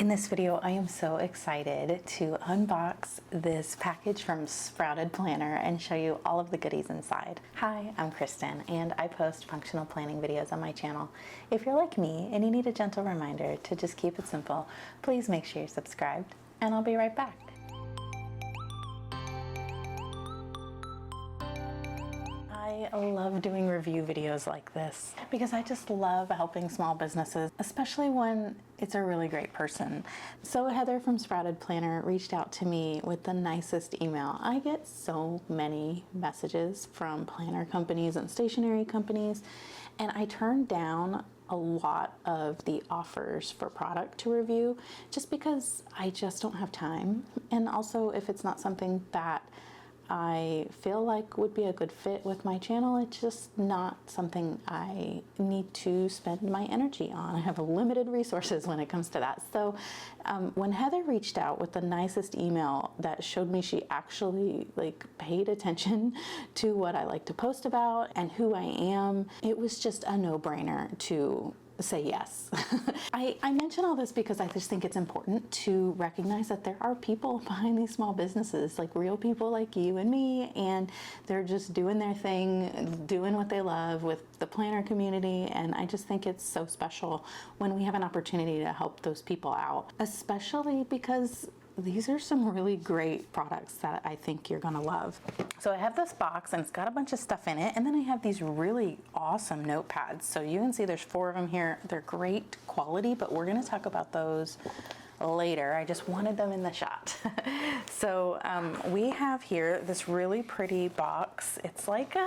In this video, I am so excited to unbox this package from Sprouted Planner and show you all of the goodies inside. Hi, I'm Kristen, and I post functional planning videos on my channel. If you're like me and you need a gentle reminder to just keep it simple, please make sure you're subscribed, and I'll be right back. I love doing review videos like this because I just love helping small businesses, especially when it's a really great person. So Heather from Sprouted Planner reached out to me with the nicest email. I get so many messages from planner companies and stationery companies, and I turned down a lot of the offers for product to review just because I just don't have time. And also, if it's not something that I feel like would be a good fit with my channel, it's just not something I need to spend my energy on. I have limited resources when it comes to that. So when Heather reached out with the nicest email that showed me she actually paid attention to what I like to post about and who I am, it was just a no-brainer to say yes. I mention all this because I just think it's important to recognize that there are people behind these small businesses, like real people like you and me, and they're just doing their thing, doing what they love with the planner community. And I just think it's so special when we have an opportunity to help those people out, especially because these are some really great products that I think you're gonna love. So I have this box and it's got a bunch of stuff in it, and then I have these really awesome notepads. So you can see there's 4 of them here. They're great quality, but we're gonna talk about those later. I just wanted them in the shot. So we have here this really pretty box. It's like,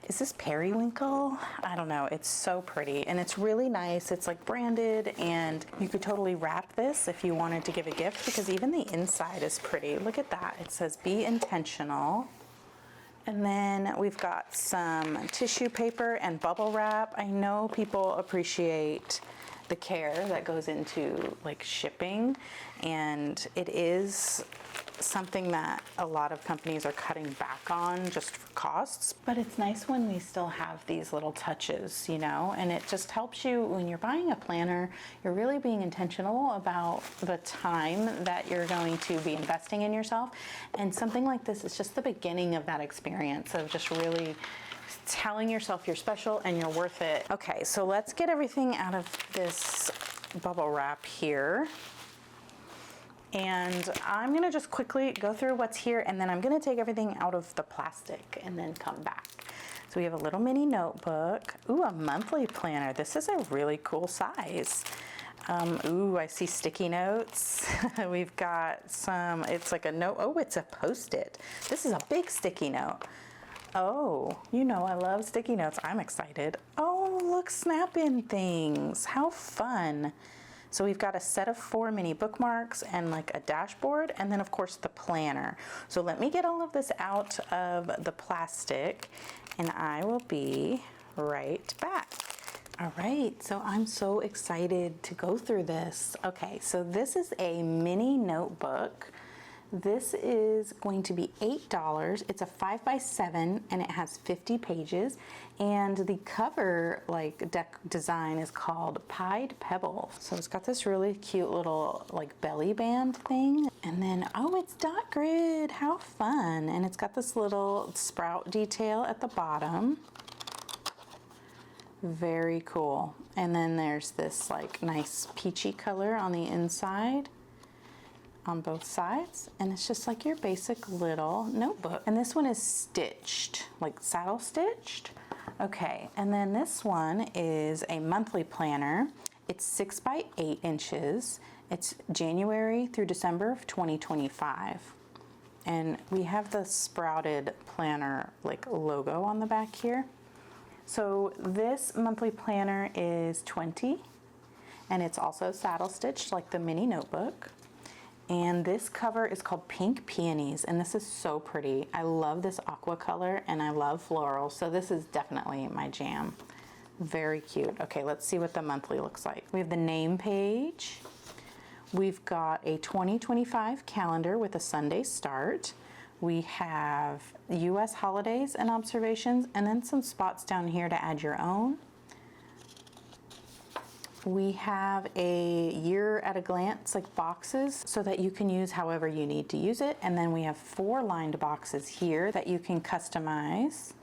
is this periwinkle? I don't know. It's so pretty and it's really nice. It's like branded, and you could totally wrap this if you wanted to give a gift because even the inside is pretty. Look at that. It says be intentional. And then we've got some tissue paper and bubble wrap. I know people appreciate the care that goes into shipping, and it is something that a lot of companies are cutting back on just for costs, but it's nice when we still have these little touches, and it just helps you when you're buying a planner. You're really being intentional about the time that you're going to be investing in yourself, and something like this is just the beginning of that experience of just really telling yourself you're special and you're worth it. Okay, so let's get everything out of this bubble wrap here. And I'm gonna just quickly go through what's here, and then I'm gonna take everything out of the plastic and then come back. So we have a little mini notebook. Ooh, a monthly planner. This is a really cool size. Ooh, I see sticky notes. We've got some, it's like a note. Oh, it's a Post-it. This is a big sticky note. Oh, I love sticky notes. I'm excited. Oh, look, snap-in things. How fun. So we've got a set of 4 mini bookmarks and a dashboard, and then of course the planner. So let me get all of this out of the plastic and I will be right back. All right, so I'm so excited to go through this. Okay, so this is a mini notebook. This is going to be $8. It's a 5x7 and it has 50 pages. And the cover deck design is called Pied Pebble. So it's got this really cute little belly band thing. And then, oh, it's dot grid. How fun. And it's got this little sprout detail at the bottom. Very cool. And then there's this nice peachy color on the inside, on both sides, and it's just your basic little notebook. And this one is stitched, saddle stitched. Okay, and then this one is a monthly planner. It's 6 by 8 inches. It's January through December of 2025. And we have the Sprouted Planner logo on the back here. So this monthly planner is $20, and it's also saddle stitched like the mini notebook. And this cover is called Pink Peonies, and this is so pretty. I love this aqua color and I love floral, so this is definitely my jam. Very cute. Okay, let's see what the monthly looks like. We have the name page. We've got a 2025 calendar with a Sunday start. We have US holidays and observations, and then some spots down here to add your own. We have a year at a glance, like boxes, so that you can use however you need to use it. And then we have 4 lined boxes here that you can customize.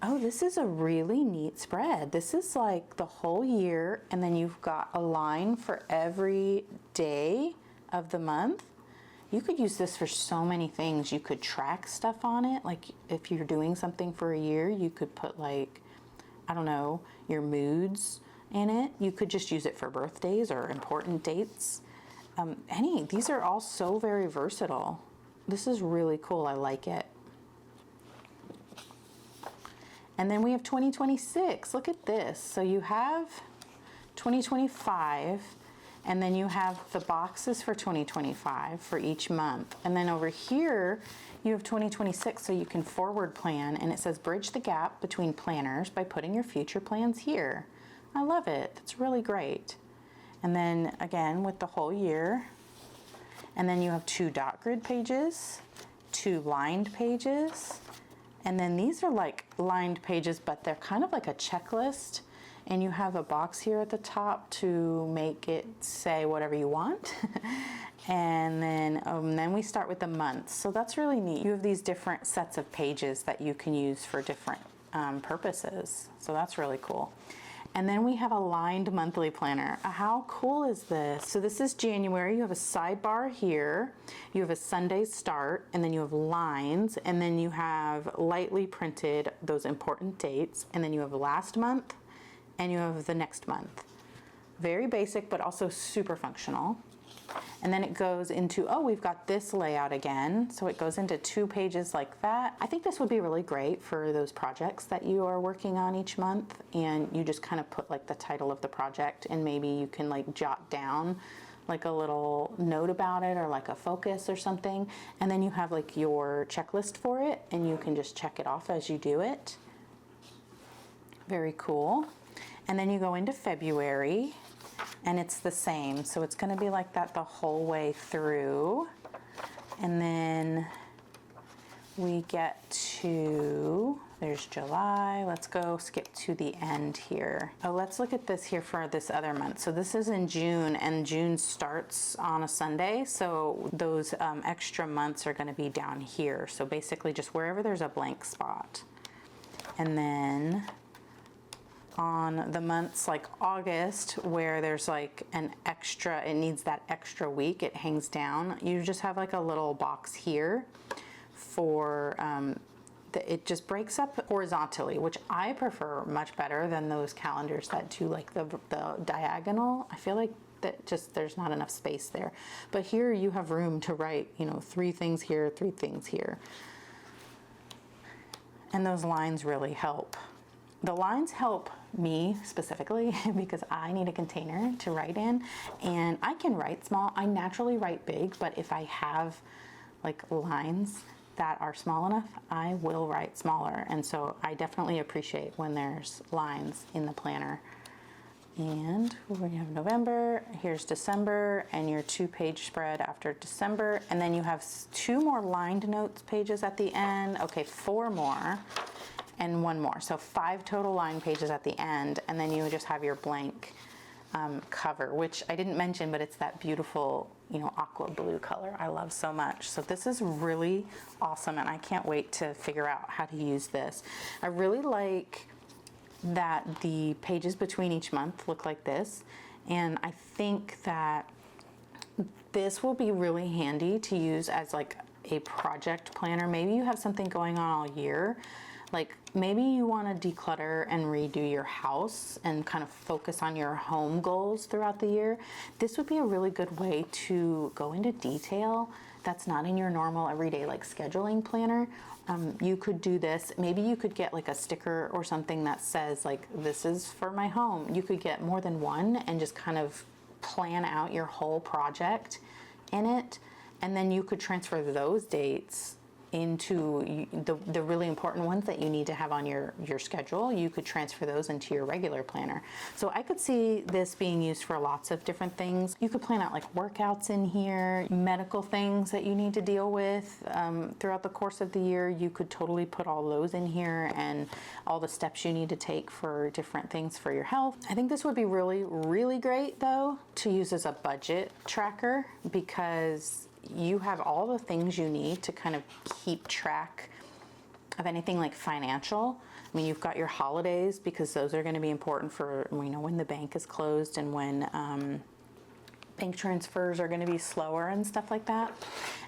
Oh, this is a really neat spread. This is like the whole year, and then you've got a line for every day of the month. You could use this for so many things. You could track stuff on it. Like if you're doing something for a year, you could put like, I don't know, your moods in it. You could just use it for birthdays or important dates. These are all so very versatile. This is really cool. I like it. And then we have 2026. Look at this. So you have 2025, and then you have the boxes for 2025 for each month. And then over here, you have 2026, so you can forward plan, and it says bridge the gap between planners by putting your future plans here. I love it. That's really great. And then again with the whole year. And then you have 2 dot grid pages, 2 lined pages. And then these are like lined pages, but they're kind of like a checklist. And you have a box here at the top to make it say whatever you want. And then we start with the months. So that's really neat. You have these different sets of pages that you can use for different purposes. So that's really cool. And then we have a lined monthly planner. How cool is this? So this is January. You have a sidebar here. You have a Sunday start, and then you have lines, and then you have lightly printed those important dates, and then you have last month, and you have the next month. Very basic, but also super functional. And then it goes into, oh, we've got this layout again. So it goes into 2 pages like that. I think this would be really great for those projects that you are working on each month. And you just kind of put like the title of the project, and maybe you can like jot down like a little note about it or like a focus or something. And then you have like your checklist for it, and you can just check it off as you do it. Very cool. And then you go into February, and it's the same. So it's going to be like that the whole way through. And then we get to, there's July. Let's go skip to the end here. Oh, let's look at this here for this other month. So this is in June, and June starts on a Sunday. So those extra months are going to be down here. So basically just wherever there's a blank spot. And then on the months like August, where there's like an extra, it needs that extra week, it hangs down. You just have like a little box here for, it just breaks up horizontally, which I prefer much better than those calendars that do like the diagonal. I feel like that just, there's not enough space there. But here you have room to write, 3 things here, 3 things here. And those lines really help. The lines help me specifically because I need a container to write in, and I can write small. I naturally write big, but if I have like lines that are small enough, I will write smaller. And so I definitely appreciate when there's lines in the planner. And we have November, here's December, and your 2-page spread after December. And then you have 2 more lined notes pages at the end. Okay, 4 more. And 1 more, so 5 total line pages at the end, and then you just have your blank cover, which I didn't mention, but it's that beautiful, aqua blue color I love so much. So this is really awesome, and I can't wait to figure out how to use this. I really like that the pages between each month look like this, and I think that this will be really handy to use as like a project planner. Maybe you have something going on all year. Like maybe you want to declutter and redo your house and kind of focus on your home goals throughout the year. This would be a really good way to go into detail that's not in your normal everyday like scheduling planner. You could do this. Maybe you could get like a sticker or something that says like, this is for my home. You could get more than one and just kind of plan out your whole project in it. And then you could transfer those dates into the really important ones that you need to have on your schedule, you could transfer those into your regular planner. So I could see this being used for lots of different things. You could plan out like workouts in here, medical things that you need to deal with throughout the course of the year. You could totally put all those in here and all the steps you need to take for different things for your health. I think this would be really, really great though to use as a budget tracker, because you have all the things you need to kind of keep track of anything like financial. I mean, you've got your holidays, because those are going to be important for, you know, when the bank is closed and when bank transfers are going to be slower and stuff like that.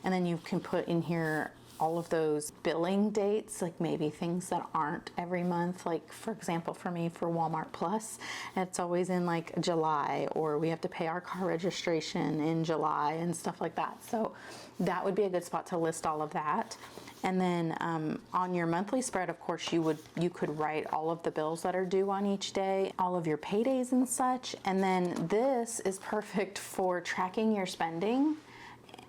And then you can put in here all of those billing dates, like maybe things that aren't every month. Like for example, for me, for Walmart Plus, it's always in like July, or we have to pay our car registration in July and stuff like that. So that would be a good spot to list all of that. And then on your monthly spread, of course, you could write all of the bills that are due on each day, all of your paydays and such. And then this is perfect for tracking your spending.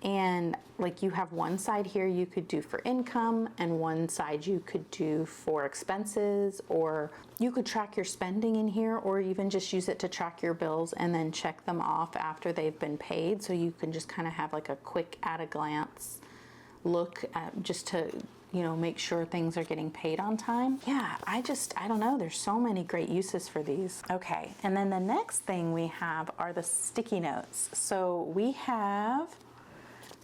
And like you have one side here you could do for income, and one side you could do for expenses, or you could track your spending in here, or even just use it to track your bills and then check them off after they've been paid. So you can just kind of have like a quick at a glance look at, just to, you know, make sure things are getting paid on time. Yeah, I don't know, there's so many great uses for these. Okay, and then the next thing we have are the sticky notes. So we have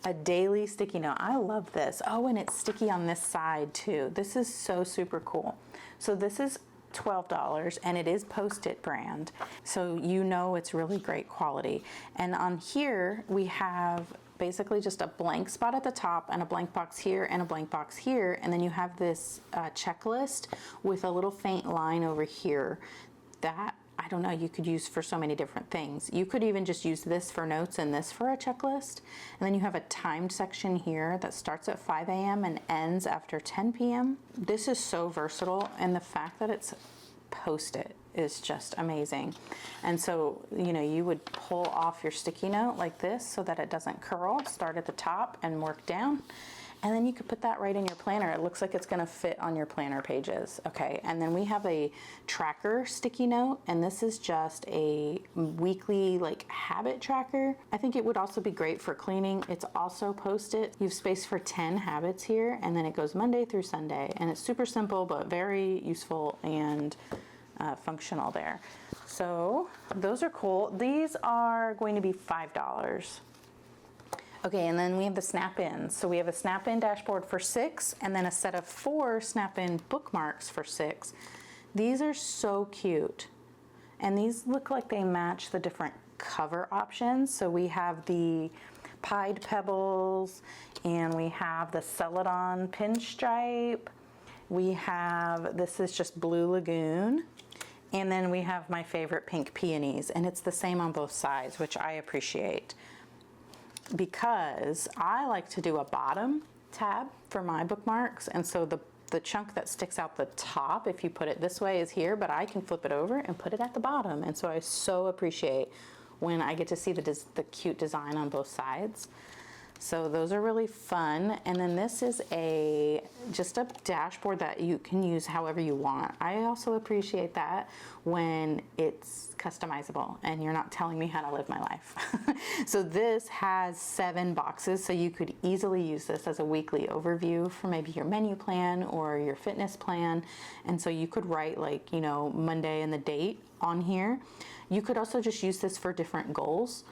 a daily sticky note. I love this. Oh, and it's sticky on this side too. This is so super cool. So this is $12 and it is Post-it brand. So you know it's really great quality. And on here we have basically just a blank spot at the top and a blank box here and a blank box here. And then you have this checklist with a little faint line over here that, I don't know, you could use for so many different things. You could even just use this for notes and this for a checklist. And then you have a timed section here that starts at 5 a.m. and ends after 10 p.m. This is so versatile, and the fact that it's Post-it is just amazing. And so, you know, you would pull off your sticky note like this so that it doesn't curl. Start at the top and work down. And then you could put that right in your planner. It looks like it's gonna fit on your planner pages. Okay, and then we have a tracker sticky note, and this is just a weekly like habit tracker. I think it would also be great for cleaning. It's also Post-it. You have space for 10 habits here, and then it goes Monday through Sunday. And it's super simple, but very useful and functional there. So those are cool. These are going to be $5. Okay, and then we have the Snap-in. So we have a Snap-in dashboard for $6, and then a set of 4 Snap-in bookmarks for $6. These are so cute. And these look like they match the different cover options. So we have the Pied Pebbles, and we have the Celadon Pinstripe. We have, this is just Blue Lagoon. And then we have my favorite Pink Peonies, and it's the same on both sides, which I appreciate, because I like to do a bottom tab for my bookmarks. And so the chunk that sticks out the top, if you put it this way, is here, but I can flip it over and put it at the bottom. And so I so appreciate when I get to see the cute design on both sides. So those are really fun. And then this is just a dashboard that you can use however you want. I also appreciate that when it's customizable and you're not telling me how to live my life. So this has 7 boxes, so you could easily use this as a weekly overview for maybe your menu plan or your fitness plan. And so you could write, like, you know, Monday and the date on here. You could also just use this for different goals.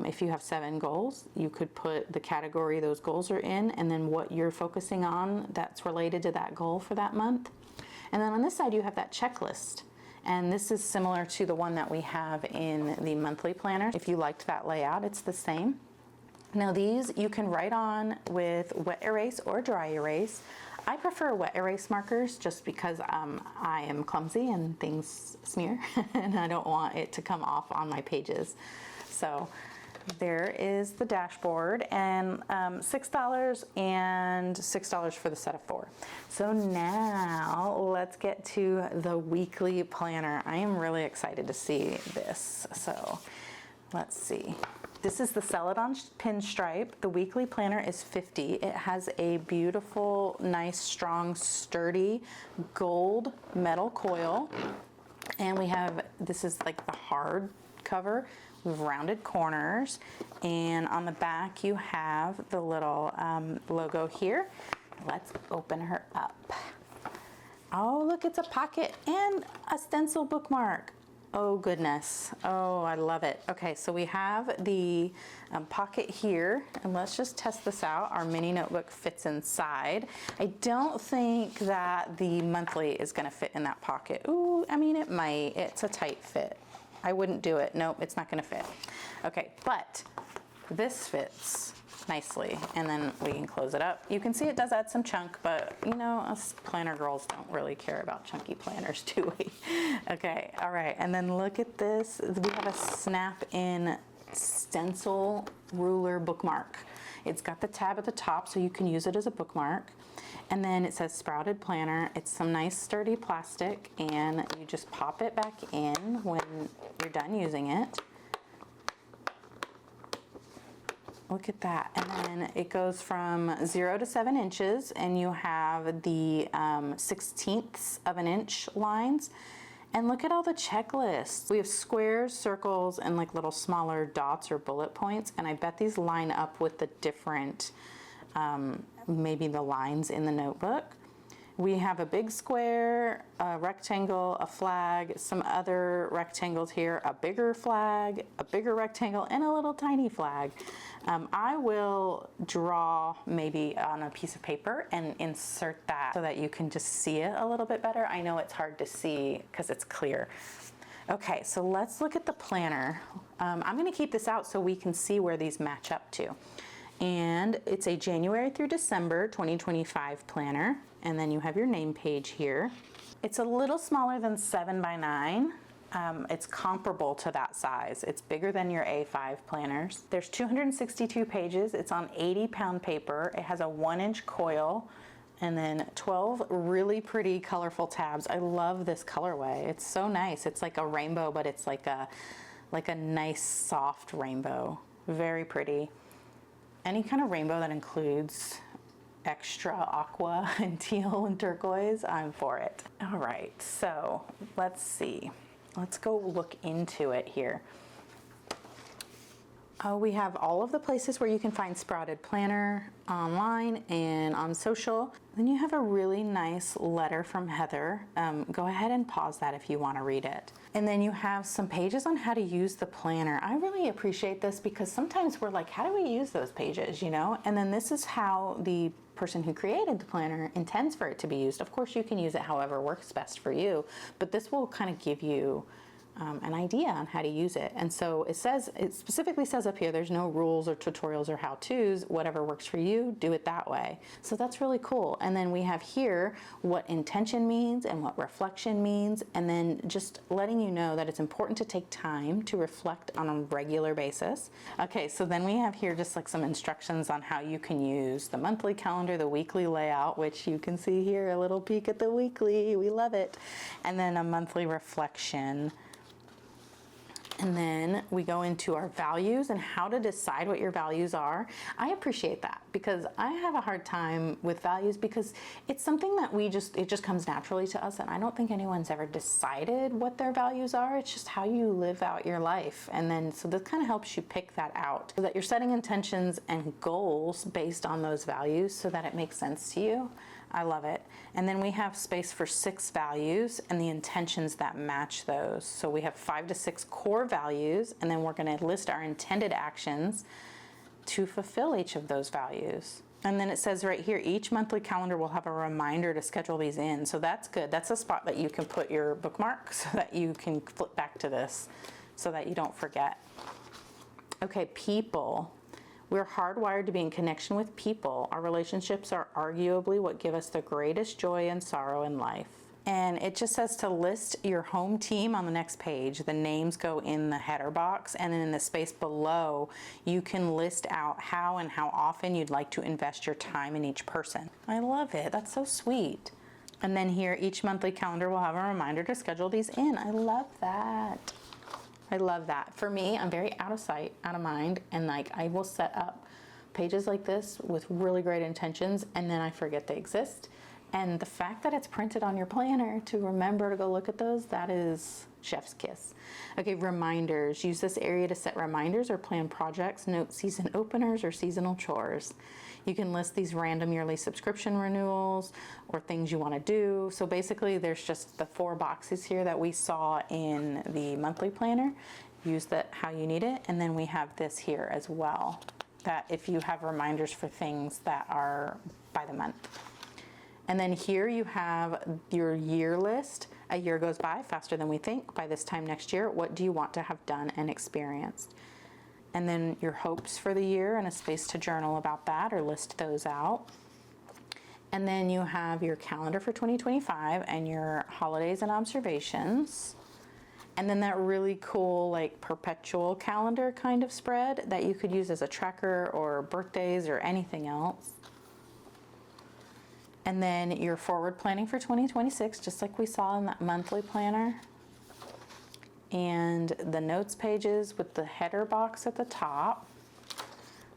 If you have 7 goals, you could put the category those goals are in, and then what you're focusing on that's related to that goal for that month. And then on this side, you have that checklist. And this is similar to the one that we have in the monthly planner. If you liked that layout, it's the same. Now these you can write on with wet erase or dry erase. I prefer wet erase markers just because I am clumsy and things smear and I don't want it to come off on my pages. So there is the dashboard, and $6 and $6 for the set of 4. So now let's get to the weekly planner. I am really excited to see this. So let's see. This is the Celadon Pinstripe. The weekly planner is $50. It has a beautiful, nice, strong, sturdy gold metal coil. And we have, this is like the hard cover with rounded corners. And on the back you have the little logo here. Let's open her up. Oh, look, it's a pocket and a stencil bookmark. Oh goodness. Oh, I love it. Okay, so we have the pocket here, and let's just test this out. Our mini notebook fits inside. I don't think that the monthly is gonna fit in that pocket. Ooh, I mean, it might. It's a tight fit. I wouldn't do it. Nope, it's not gonna fit. Okay, but this fits nicely, and then we can close it up. You can see it does add some chunk, but you know, us planner girls don't really care about chunky planners, do we? Okay, all right, and then look at this. We have a snap-in stencil ruler bookmark. It's got the tab at the top, so you can use it as a bookmark. And then it says Sprouted Planner. It's some nice sturdy plastic, and you just pop it back in when you're done using it. Look at that. And then it goes from 0 to 7 inches, and you have the 1/16 of an inch lines. And look at all the checklists. We have squares, circles, and like little smaller dots or bullet points. And I bet these line up with the different, maybe the lines in the notebook. We have a big square, a rectangle, a flag, some other rectangles here, a bigger flag, a bigger rectangle, and a little tiny flag. I will draw maybe on a piece of paper and insert that so that you can just see it a little bit better. I know it's hard to see because it's clear. Okay, so let's look at the planner. I'm gonna keep this out so we can see where these match up to. And it's a January through December 2025 planner. And then you have your name page here. It's a little smaller than 7 by 9. It's comparable to that size. It's bigger than your A5 planners. There's 262 pages. It's on 80-pound paper. It has a 1-inch coil and then 12 really pretty colorful tabs. I love this colorway. It's so nice. It's like a rainbow, but it's like a nice soft rainbow. Very pretty. Any kind of rainbow that includes extra aqua and teal and turquoise, I'm for it. All right, so let's see. Let's go look into it here. We have all of the places where you can find Sprouted Planner online and on social. Then you have a really nice letter from Heather. Go ahead and pause that if you want to read it. And then you have some pages on how to use the planner. I really appreciate this because sometimes we're like, how do we use those pages, you know? And then this is how the person who created the planner intends for it to be used. Of course, you can use it however works best for you, but this will kind of give you an idea on how to use it. And so it specifically says up here, there's no rules or tutorials or how-tos. Whatever works for you, do it that way. So that's really cool. And then we have here what intention means and what reflection means, and then just letting you know that it's important to take time to reflect on a regular basis. Okay, so then we have here just like some instructions on how you can use the monthly calendar, the weekly layout, which you can see here, a little peek at the weekly. We love it. And then a monthly reflection. And then we go into our values and how to decide what your values are. I appreciate that because I have a hard time with values because it's something that it just comes naturally to us, and I don't think anyone's ever decided what their values are. It's just how you live out your life. And then so this kind of helps you pick that out so that you're setting intentions and goals based on those values so that it makes sense to you. I love it. And then we have space for 6 values and the intentions that match those. So we have 5 to 6 core values, and then we're going to list our intended actions to fulfill each of those values. And then it says right here, each monthly calendar will have a reminder to schedule these in. So that's good. That's a spot that you can put your bookmark so that you can flip back to this so that you don't forget. Okay, people. We're hardwired to be in connection with people. Our relationships are arguably what give us the greatest joy and sorrow in life. And it just says to list your home team on the next page. The names go in the header box, and then in the space below, you can list out how and how often you'd like to invest your time in each person. I love it. That's so sweet. And then here, each monthly calendar will have a reminder to schedule these in. I love that. I love that. For me, I'm very out of sight, out of mind, and like I will set up pages like this with really great intentions and then I forget they exist. And the fact that it's printed on your planner to remember to go look at those, that is chef's kiss. Okay, reminders. Use this area to set reminders or plan projects, note season openers or seasonal chores. You can list these random yearly subscription renewals or things you want to do. So basically there's just the 4 boxes here that we saw in the monthly planner. Use that how you need it. And then we have this here as well, that if you have reminders for things that are by the month. And then here you have your year list. A year goes by faster than we think. By this time next year, what do you want to have done and experienced? And then your hopes for the year and a space to journal about that or list those out. And then you have your calendar for 2025 and your holidays and observations. And then that really cool like perpetual calendar kind of spread that you could use as a tracker or birthdays or anything else. And then your forward planning for 2026, just like we saw in that monthly planner. And the notes pages with the header box at the top.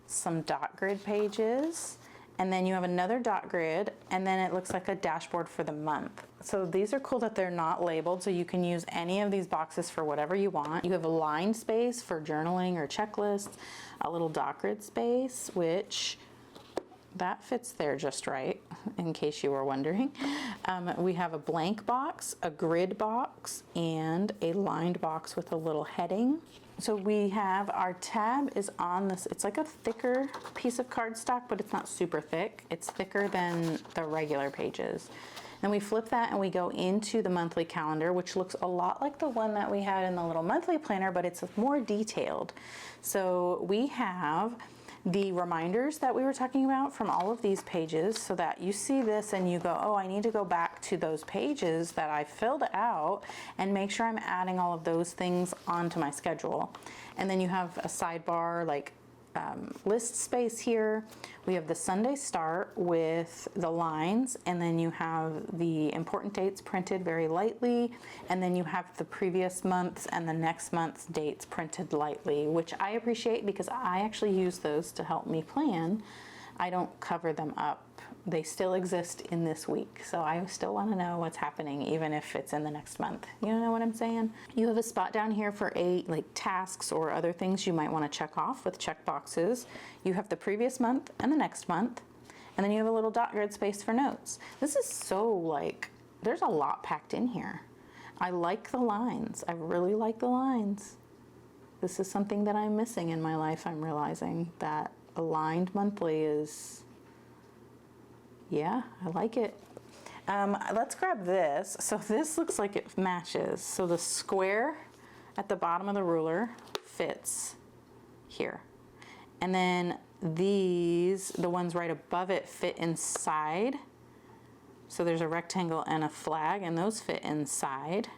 Some dot grid pages. And then you have another dot grid, and then it looks like a dashboard for the month. So these are cool that they're not labeled, so you can use any of these boxes for whatever you want. You have a line space for journaling or checklists, a little dot grid space, which that fits there just right, in case you were wondering. We have a blank box, a grid box, and a lined box with a little heading. So we have our tab is on this, it's like a thicker piece of cardstock, but it's not super thick. It's thicker than the regular pages. Then we flip that and we go into the monthly calendar, which looks a lot like the one that we had in the little monthly planner, but it's more detailed. So we have the reminders that we were talking about from all of these pages, so that you see this and you go, oh, I need to go back to those pages that I filled out and make sure I'm adding all of those things onto my schedule. And then you have a sidebar like list space here. We have the Sunday start with the lines, and then you have the important dates printed very lightly, and then you have the previous month's and the next month's dates printed lightly, which I appreciate because I actually use those to help me plan. I don't cover them up. They still exist in this week, so I still want to know what's happening even if it's in the next month. You know what I'm saying? You have a spot down here for like tasks or other things you might want to check off with check boxes. You have the previous month and the next month, and then you have a little dot grid space for notes. This is so like, there's a lot packed in here. I like the lines. I really like the lines. This is something that I'm missing in my life. I'm realizing that aligned monthly is, yeah, I like it. Let's grab this. So this looks like it matches. So the square at the bottom of the ruler fits here. And then these, the ones right above it, fit inside. So there's a rectangle and a flag, and those fit inside.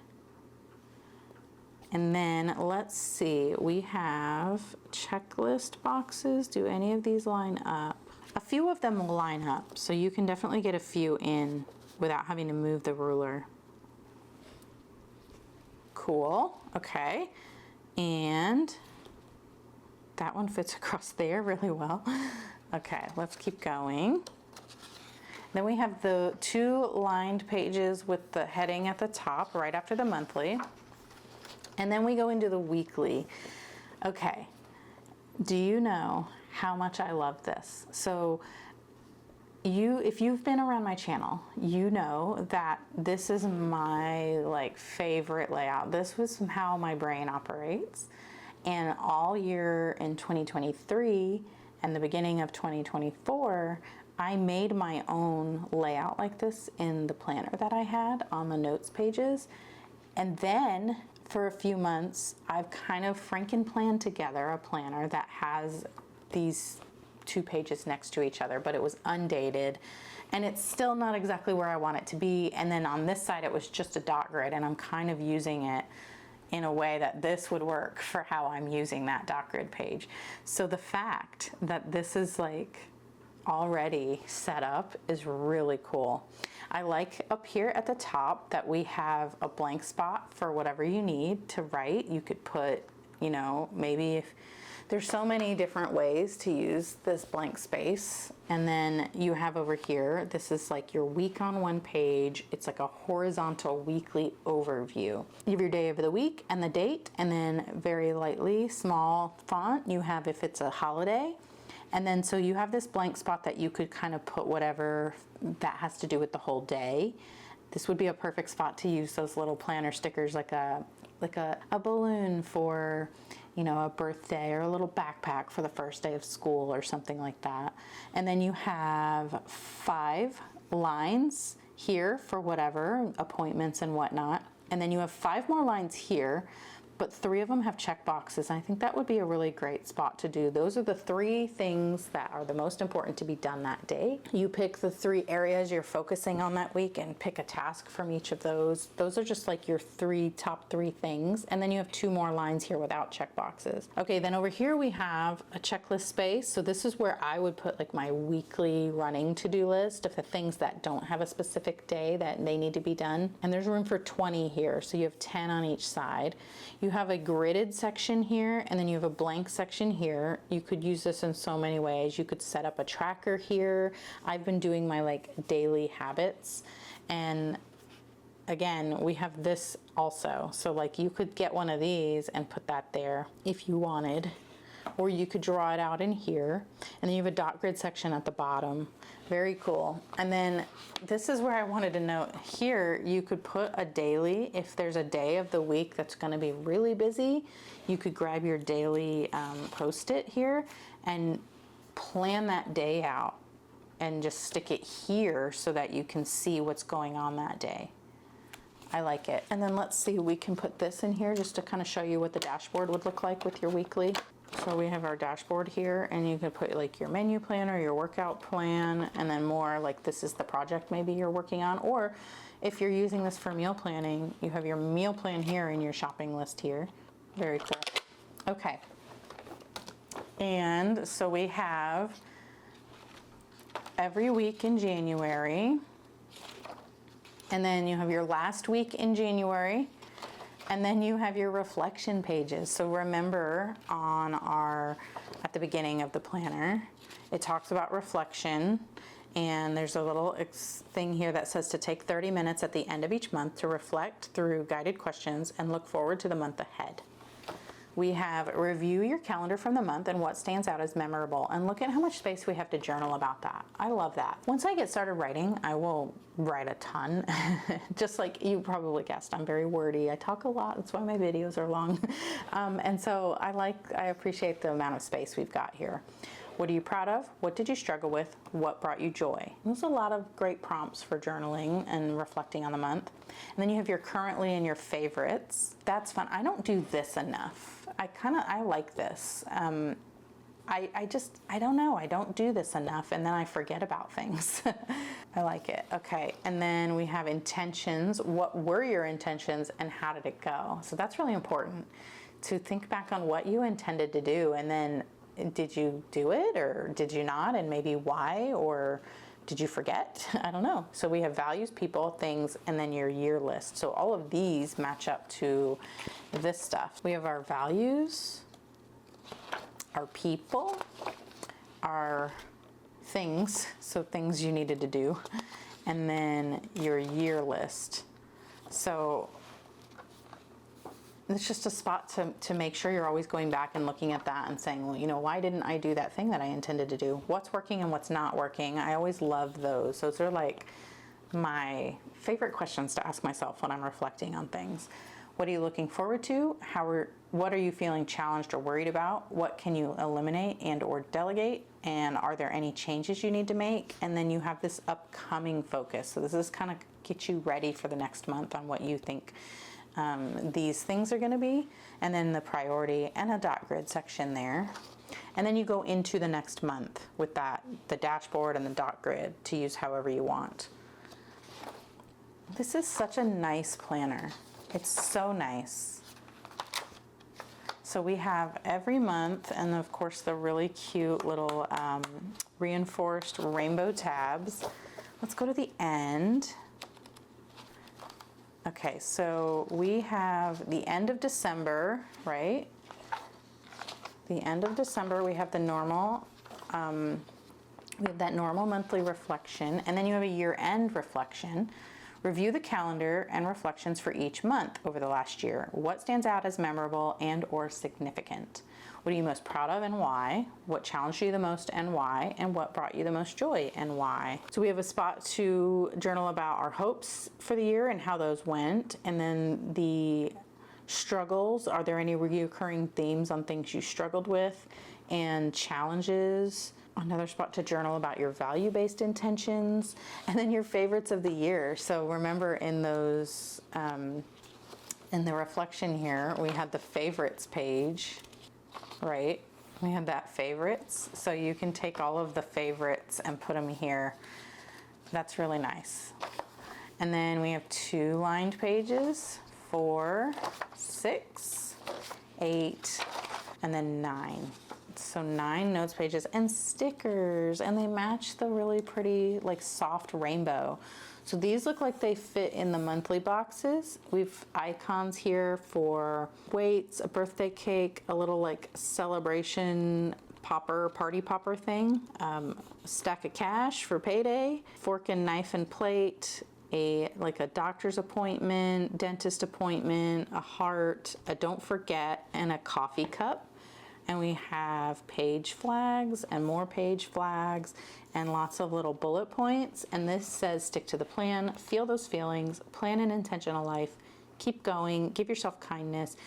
And then let's see, we have checklist boxes. Do any of these line up? A few of them will line up, so you can definitely get a few in without having to move the ruler. Cool, okay. And that one fits across there really well. Okay, let's keep going. Then we have the 2 lined pages with the heading at the top right after the monthly. And then we go into the weekly. Okay, do you know how much I love this? So if you've been around my channel, you know that this is my like favorite layout. This was how my brain operates. And all year in 2023 and the beginning of 2024, I made my own layout like this in the planner that I had on the notes pages. And then for a few months, I've kind of Franken-planned together a planner that has these 2 pages next to each other, but it was undated and it's still not exactly where I want it to be. And then on this side, it was just a dot grid, and I'm kind of using it in a way that this would work for how I'm using that dot grid page. So the fact that this is like already set up is really cool. I like up here at the top that we have a blank spot for whatever you need to write. You could put, you know, maybe if there's so many different ways to use this blank space. And then you have over here, this is like your week on one page. It's like a horizontal weekly overview. You have your day of the week and the date, and then very lightly small font, you have if it's a holiday. And then so you have this blank spot that you could kind of put whatever that has to do with the whole day. This would be a perfect spot to use those little planner stickers, like a balloon for, you know, a birthday, or a little backpack for the first day of school or something like that. And then you have 5 lines here for whatever, appointments and whatnot. And then you have 5 more lines here, but 3 of them have check boxes. And I think that would be a really great spot to do. Those are the 3 things that are the most important to be done that day. You pick the 3 areas you're focusing on that week and pick a task from each of those. Those are just like your top 3 things. And then you have 2 more lines here without check boxes. Okay, then over here we have a checklist space. So this is where I would put like my weekly running to-do list of the things that don't have a specific day that they need to be done. And there's room for 20 here. So you have 10 on each side. You have a gridded section here, and then you have a blank section here. You could use this in so many ways. You could set up a tracker here. I've been doing my like daily habits, and again, we have this also. So like you could get one of these and put that there if you wanted, or you could draw it out in here. And then you have a dot grid section at the bottom. Very cool. And then this is where I wanted to note here, you could put a daily. If there's a day of the week that's going to be really busy, you could grab your daily post-it here and plan that day out and just stick it here so that you can see what's going on that day. I like it. And then let's see, we can put this in here just to kind of show you what the dashboard would look like with your weekly. So we have our dashboard here, and you can put like your menu planner, your workout plan, and then more like this is the project maybe you're working on. Or if you're using this for meal planning, you have your meal plan here and your shopping list here. Very cool. Okay. And so we have every week in January, and then you have your last week in January. And then you have your reflection pages. So remember at the beginning of the planner, it talks about reflection, and there's a little thing here that says to take 30 minutes at the end of each month to reflect through guided questions and look forward to the month ahead. We have review your calendar from the month and what stands out as memorable, and look at how much space we have to journal about that. I love that. Once I get started writing, I will write a ton. Just like you probably guessed, I'm very wordy. I talk a lot. That's why my videos are long. And so I appreciate the amount of space we've got here. What are you proud of? What did you struggle with? What brought you joy? There's a lot of great prompts for journaling and reflecting on the month. And then you have your currently and your favorites. That's fun. I don't do this enough. I like this. I don't know. I don't do this enough, and then I forget about things. I like it. Okay. And then we have intentions. What were your intentions and how did it go? So that's really important to think back on what you intended to do, and then did you do it or did you not, and maybe why, or did you forget? I don't know. So we have values, people, things, and then your year list. So all of these match up to this stuff. We have our values, our people, our things, so things you needed to do, and then your year list. So it's just a spot to make sure you're always going back and looking at that and saying, well, you know, why didn't I do that thing that I intended to do? What's working and what's not working? I always love those. Those are like my favorite questions to ask myself when I'm reflecting on things. What are you looking forward to? What are you feeling challenged or worried about? What can you eliminate and or delegate? And are there any changes you need to make? And then you have this upcoming focus. So this is kind of get you ready for the next month on what you think these things are going to be, and then the priority and a dot grid section there. And then you go into the next month with the dashboard and the dot grid to use however you want. This is such a nice planner. It's so nice. So we have every month, and of course the really cute little reinforced rainbow tabs. Let's go to the end. Okay, so we have the end of December, right? The end of December, we have the normal, we have that normal monthly reflection, and then you have a year-end reflection. Review the calendar and reflections for each month over the last year. What stands out as memorable and or significant? What are you most proud of and why? What challenged you the most and why? And what brought you the most joy and why? So we have a spot to journal about our hopes for the year and how those went. And then the struggles, are there any recurring themes on things you struggled with? And challenges. Another spot to journal about your value-based intentions. And then your favorites of the year. So remember in those, in the reflection here, we had the favorites page. Right, we have that favorites, so you can take all of the favorites and put them here. That's really nice. And then we have 2 lined pages, 4, 6, 8, and then 9. So 9 notes pages and stickers, and they match the really pretty like soft rainbow. So these look like they fit in the monthly boxes. We've icons here for weights, a birthday cake, a little like celebration popper, party popper thing, a stack of cash for payday, fork and knife and plate, a doctor's appointment, dentist appointment, a heart, a don't forget, and a coffee cup. And we have page flags and more page flags and lots of little bullet points. And this says stick to the plan, feel those feelings, plan an intentional life, keep going, give yourself kindness,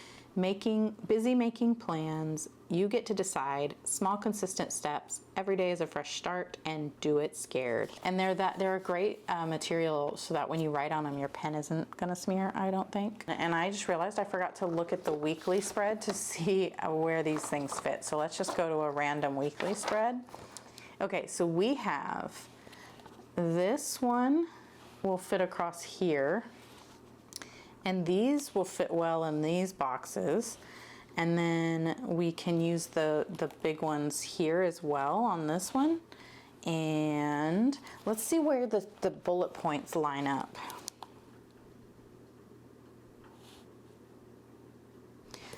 busy making plans. You get to decide, small consistent steps. Every day is a fresh start and do it scared. And they're a great material so that when you write on them, your pen isn't gonna smear, I don't think. And I just realized I forgot to look at the weekly spread to see where these things fit. So let's just go to a random weekly spread. Okay, so we have this one will fit across here. And these will fit well in these boxes. And then we can use the big ones here as well on this one. And let's see where the bullet points line up.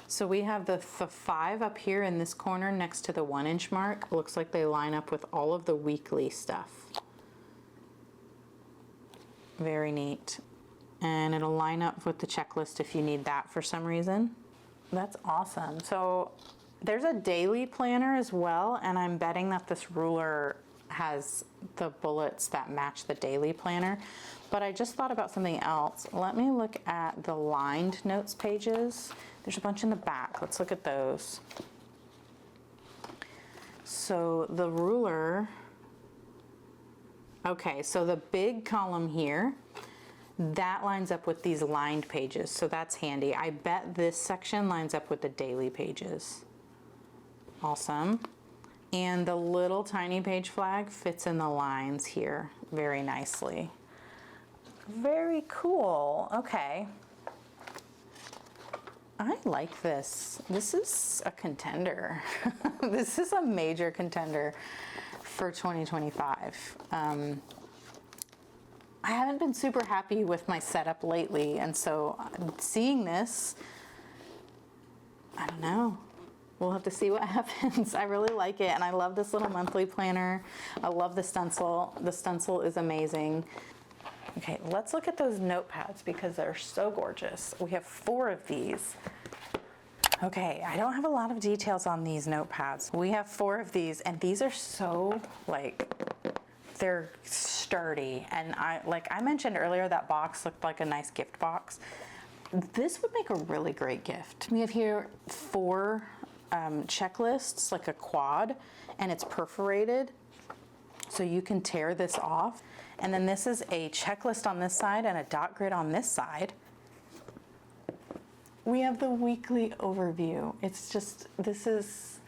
So we have the 5 up here in this corner next to the 1-inch mark. Looks like they line up with all of the weekly stuff. Very neat. And it'll line up with the checklist if you need that for some reason. That's awesome. So there's a daily planner as well, and I'm betting that this ruler has the bullets that match the daily planner. But I just thought about something else. Let me look at the lined notes pages. There's a bunch in the back. Let's look at those. So the ruler, okay, so the big column here, that lines up with these lined pages, so that's handy. I bet this section lines up with the daily pages. Awesome. And the little tiny page flag fits in the lines here very nicely. Very cool. Okay. I like this. This is a contender. This is a major contender for 2025. I haven't been super happy with my setup lately, and so seeing this, I don't know. We'll have to see what happens. I really like it, and I love this little monthly planner. I love the stencil. The stencil is amazing. Okay, let's look at those notepads because they're so gorgeous. We have 4 of these. Okay, I don't have a lot of details on these notepads. We have 4 of these, and these are so, they're sturdy. And I mentioned earlier, that box looked like a nice gift box. This would make a really great gift. We have here 4 checklists, like a quad, and it's perforated, so you can tear this off. And then this is a checklist on this side and a dot grid on this side. We have the weekly overview. It's just, this is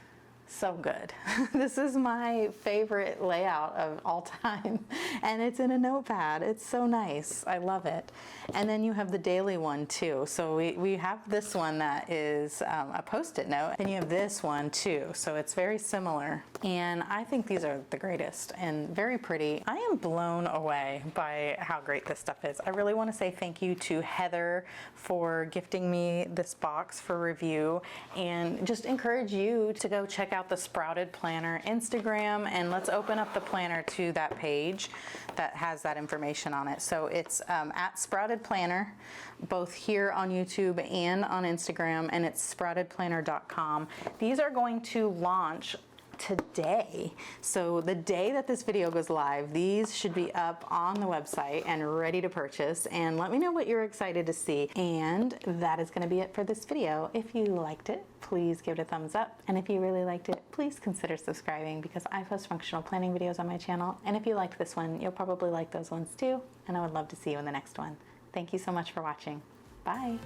so good. This is my favorite layout of all time, and it's in a notepad. It's so nice. I love it. And then you have the daily one too. So we have this one that is a Post-it note, and you have this one too. So it's very similar. And I think these are the greatest and very pretty. I am blown away by how great this stuff is. I really want to say thank you to Heather for gifting me this box for review, and just encourage you to go check out the Sprouted Planner Instagram, and let's open up the planner to that page that has that information on it. So it's at Sprouted Planner, both here on YouTube and on Instagram, and it's sproutedplanner.com. These are going to launch today. So the day that this video goes live, these should be up on the website and ready to purchase. And let me know what you're excited to see. And that is going to be it for this video. If you liked it, please give it a thumbs up. And if you really liked it, please consider subscribing, because I post functional planning videos on my channel. And if you liked this one, you'll probably like those ones too. And I would love to see you in the next one. Thank you so much for watching. Bye.